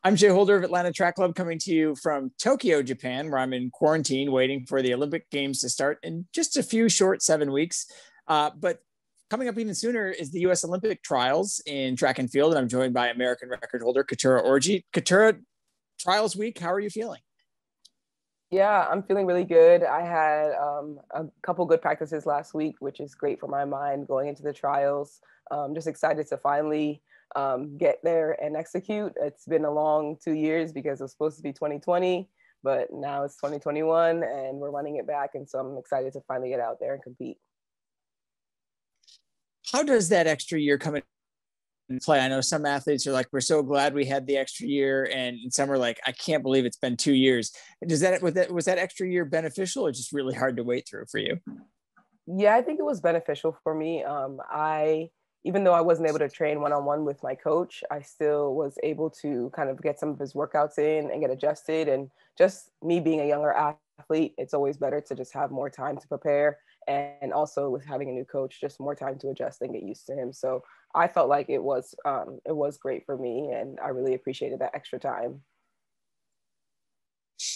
I'm Jay Holder of Atlanta Track Club, coming to you from Tokyo, Japan, where I'm in quarantine waiting for the Olympic Games to start in just a few short 7 weeks. But coming up even sooner is the U.S. Olympic trials in track and field, and I'm joined by American record holder Keturah Orji. Keturah, trials week, how are you feeling? Yeah, I'm feeling really good. I had a couple good practices last week, which is great for my mind going into the trials. Just excited to finally get there and execute. It's been a long 2 years because it was supposed to be 2020, but now it's 2021 and we're running it back. And so I'm excited to finally get out there and compete. How does that extra year come in play? I know some athletes are like, we're so glad we had the extra year, and some are like, I can't believe it's been 2 years. Was that extra year beneficial or just really hard to wait through for you? Yeah, I think it was beneficial for me. Even though I wasn't able to train one-on-one with my coach, I still was able to kind of get some of his workouts in and get adjusted. And just me being a younger athlete, it's always better to just have more time to prepare. And also with having a new coach, just more time to adjust and get used to him. So I felt like it was great for me, and I really appreciated that extra time.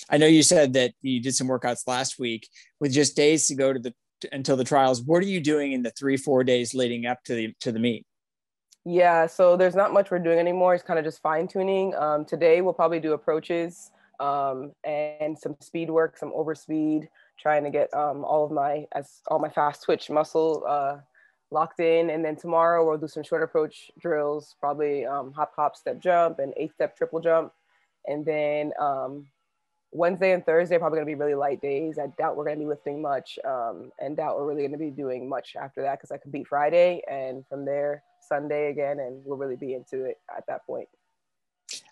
I know you said that you did some workouts last week with just days to go until the trials. What are you doing in the 3-4 days leading up to the meet? Yeah, so there's not much we're doing anymore. It's kind of just fine tuning. Today we'll probably do approaches and some speed work, some overspeed, trying to get all my fast twitch muscle locked in. And then tomorrow we'll do some short approach drills, probably hop, step, jump, and 8-step triple jump. And then Wednesday and Thursday are probably going to be really light days. I doubt we're going to be lifting much, and doubt we're really going to be doing much after that, because I compete Friday, and from there Sunday again, and we'll really be into it at that point.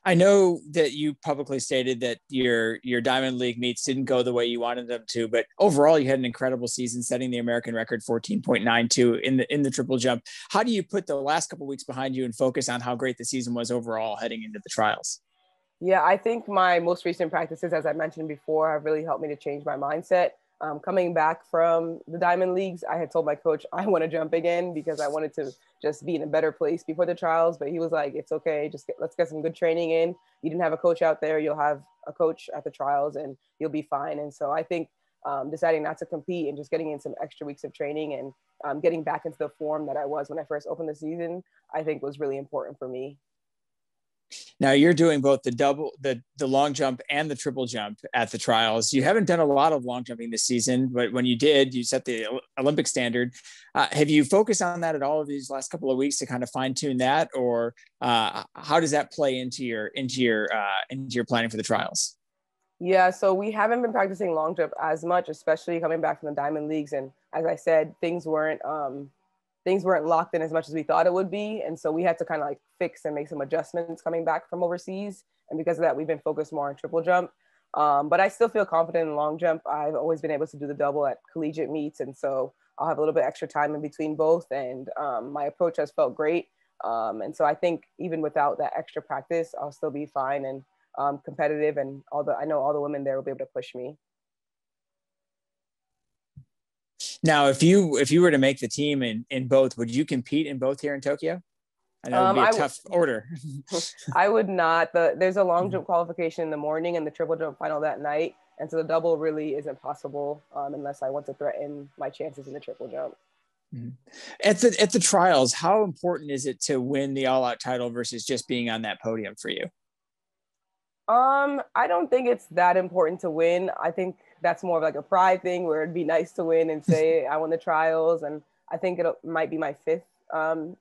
I know that you publicly stated that your Diamond League meets didn't go the way you wanted them to, but overall you had an incredible season, setting the American record 14.92 in the triple jump. How do you put the last couple of weeks behind you and focus on how great the season was overall heading into the trials? Yeah, I think my most recent practices, as I mentioned before, have really helped me to change my mindset. Coming back from the Diamond Leagues, I had told my coach I want to jump again because I wanted to just be in a better place before the trials. But he was like, it's okay, let's get some good training in. You didn't have a coach out there, you'll have a coach at the trials and you'll be fine. And so I think deciding not to compete and just getting in some extra weeks of training and getting back into the form that I was when I first opened the season, I think was really important for me. Now you're doing both the long jump and the triple jump at the trials. You haven't done a lot of long jumping this season, but when you did, you set the Olympic standard. Have you focused on that at all of these last couple of weeks to kind of fine tune that, or how does that play into your planning for the trials? Yeah, so we haven't been practicing long jump as much, especially coming back from the Diamond Leagues. And as I said, things weren't locked in as much as we thought it would be. And so we had to kind of like fix and make some adjustments coming back from overseas. And because of that, we've been focused more on triple jump. But I still feel confident in long jump. I've always been able to do the double at collegiate meets. And so I'll have a little bit extra time in between both. And my approach has felt great. And so I think even without that extra practice, I'll still be fine and competitive. And I know all the women there will be able to push me. Now, if you were to make the team in both, would you compete in both here in Tokyo? I know it'd be a tough order. I would not. There's a long jump qualification in the morning and the triple jump final that night. And so the double really isn't possible unless I want to threaten my chances in the triple jump. At the trials, how important is it to win the all-out title versus just being on that podium for you? I don't think it's that important to win. I think that's more of like a pride thing where it'd be nice to win and say I won the trials. And I think it might be my 5th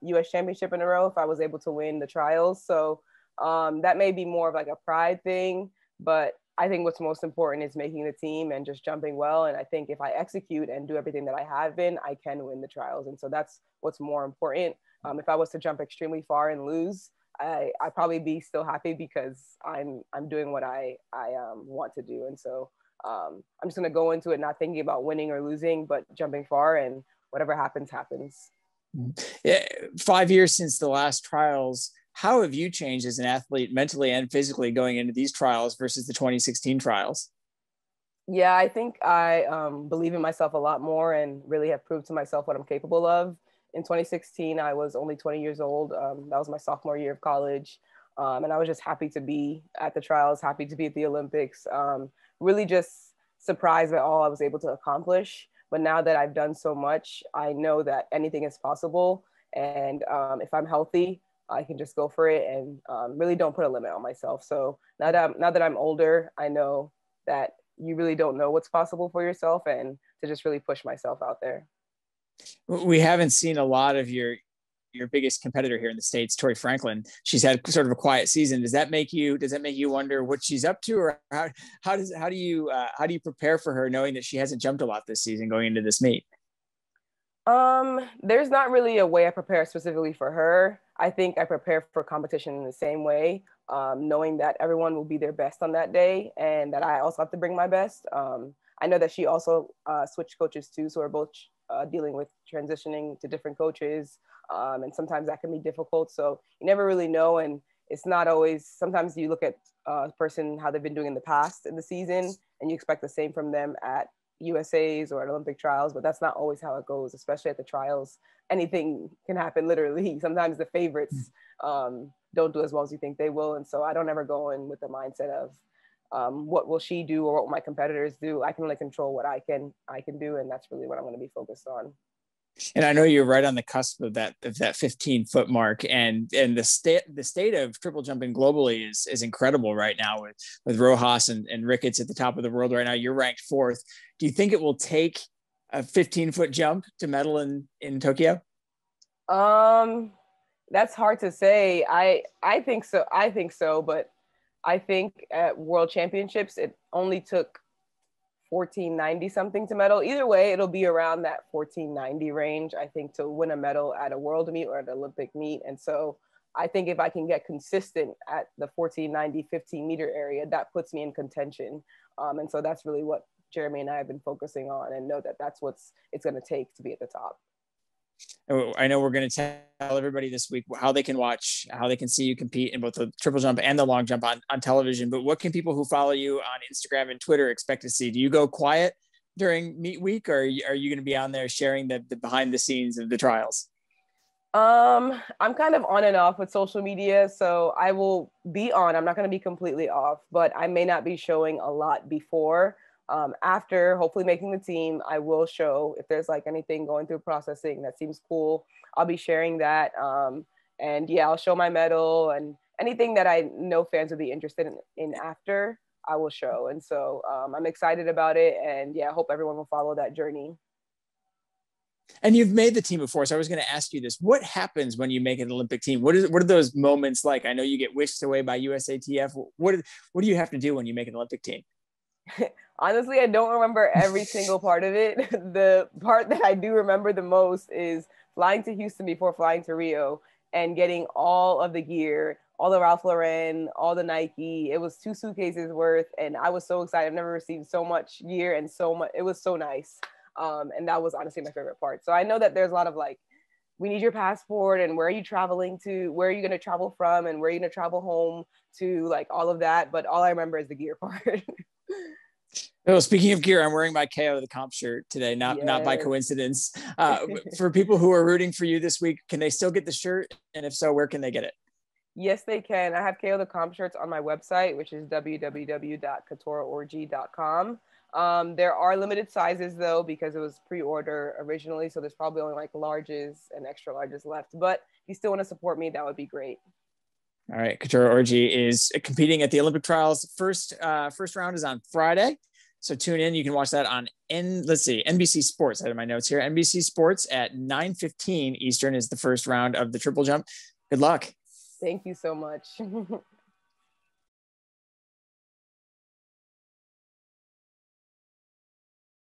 US championship in a row if I was able to win the trials. So that may be more of like a pride thing, but I think what's most important is making the team and just jumping well. And I think if I execute and do everything that I have been, I can win the trials. And so that's what's more important. If I was to jump extremely far and lose, I'd probably be still happy because I'm doing what I want to do. And so I'm just going to go into it not thinking about winning or losing, but jumping far, and whatever happens, happens. Yeah, 5 years since the last trials, how have you changed as an athlete mentally and physically going into these trials versus the 2016 trials? Yeah, I think I believe in myself a lot more and really have proved to myself what I'm capable of. In 2016, I was only 20 years old. That was my sophomore year of college. And I was just happy to be at the trials, happy to be at the Olympics, really just surprised at all I was able to accomplish. But now that I've done so much, I know that anything is possible. And if I'm healthy, I can just go for it and really don't put a limit on myself. So now that I'm older, I know that you really don't know what's possible for yourself, and to just really push myself out there. We haven't seen a lot of your biggest competitor here in the States, Tori Franklin. She's had sort of a quiet season. Does that make you wonder what she's up to, or how do you prepare for her, knowing that she hasn't jumped a lot this season going into this meet? There's not really a way I prepare specifically for her. I think I prepare for competition in the same way, knowing that everyone will be their best on that day and that I also have to bring my best. I know that she also switched coaches too, so we're both dealing with transitioning to different coaches, and sometimes that can be difficult. So you never really know, and it's not always. Sometimes you look at a person how they've been doing in the past in the season, and you expect the same from them at USA's or at Olympic trials, but that's not always how it goes, especially at the trials. Anything can happen, literally. Sometimes the favorites don't do as well as you think they will. And so I don't ever go in with the mindset of what will she do or what will my competitors do. I can only control what I can do, and that's really what I'm going to be focused on. And I know you're right on the cusp of that 15-foot mark, and the state of triple jumping globally is incredible right now with Rojas and Ricketts at the top of the world right now. You're ranked fourth. Do you think it will take a 15-foot jump to medal in Tokyo? That's hard to say. I think so. But I think at World Championships it only took 1490 something to medal. Either way, it'll be around that 1490 range, I think, to win a medal at a world meet or at an Olympic meet. And so I think if I can get consistent at the 1490, 15-meter area, that puts me in contention. And so that's really what Jeremy and I have been focusing on, and know that that's what's it's going to take to be at the top. I know we're going to tell everybody this week how they can see you compete in both the triple jump and the long jump on television. But what can people who follow you on Instagram and Twitter expect to see? Do you go quiet during meet week, or are you going to be on there sharing the behind the scenes of the trials? I'm kind of on and off with social media, so I will be on. I'm not going to be completely off, but I may not be showing a lot before. After hopefully making the team, I will show if there's like anything going through processing that seems cool. I'll be sharing that. And yeah, I'll show my medal and anything that I know fans would be interested in after, I will show. And so I'm excited about it. And yeah, I hope everyone will follow that journey. And you've made the team before, so I was going to ask you this. What happens when you make an Olympic team? What are those moments like? I know you get whisked away by USATF. What do you have to do when you make an Olympic team? Honestly, I don't remember every single part of it. The part that I do remember the most is flying to Houston before flying to Rio and getting all of the gear, all the Ralph Lauren, all the Nike. It was 2 suitcases worth, and I was so excited. I've never received so much gear and so much. It was so nice. And that was honestly my favorite part. So I know that there's a lot of like, we need your passport and where are you traveling to, where are you going to travel from, and where are you going to travel home to, like all of that. But all I remember is the gear part. Well, speaking of gear, I'm wearing my KO the Comp shirt today, not by coincidence. For people who are rooting for you this week, can they still get the shirt? And if so, where can they get it? Yes, they can. I have KO the Comp shirts on my website, which is www.keturahorji.com. There are limited sizes though, because it was pre-order originally. So there's probably only like larges and extra larges left. But if you still want to support me, that would be great. All right. Keturah Orji is competing at the Olympic trials. First round is on Friday. So tune in. You can watch that on NBC Sports. I have my notes here. NBC Sports at 9:15 Eastern is the first round of the triple jump. Good luck. Thank you so much.